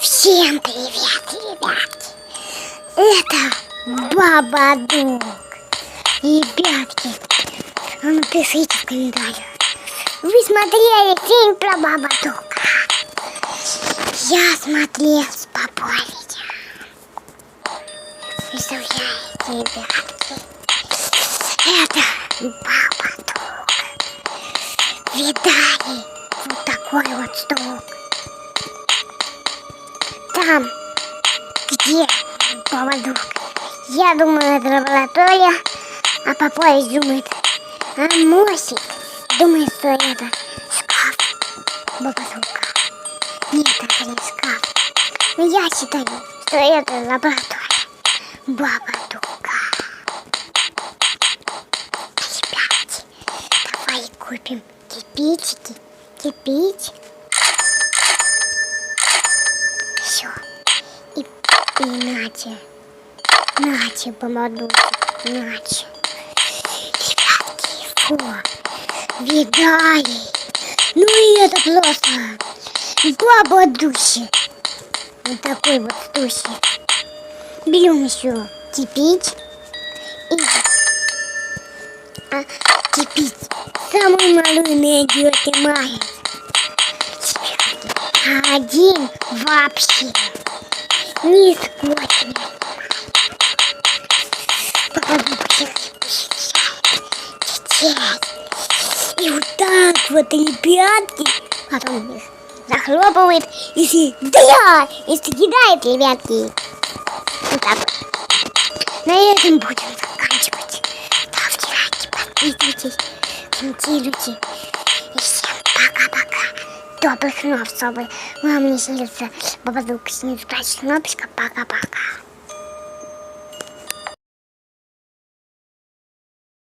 Всем привет, ребятки! Это Бабадук. Ребятки, а ну пишите в комментариях. Вы смотрели фильм про Бабадука? Я смотрел с папой видео. Представляете, ребятки? Это Бабадук. Видали вот такой вот стук? Там, где Бабадук, я думаю, это лаборатория, а Попович думает, а Мосик думает, что это шкаф Бабадука. Нет, это не шкаф. Но я считаю, что это лаборатория Бабадука. Ребятки, давай купим кирпичики, все. И нате, Бабадук, нате. Ребятки, фу, видали? Ну и это просто Бабадуси. Вот такой вот стуси. Берем еще кипить. И кипить самую малую найдете маленькую. А один вообще не скотчный. Бабадук и вот так вот, ребятки, потом их захлопывает и съедает, ребятки. Вот так вот. На этом будем заканчивать. Ставьте лайки, подписывайтесь, комментируйте. И всем пока-пока. Добрых снов, чтобы вам не снился Бабадук, снится кнопочка. Пока-пока.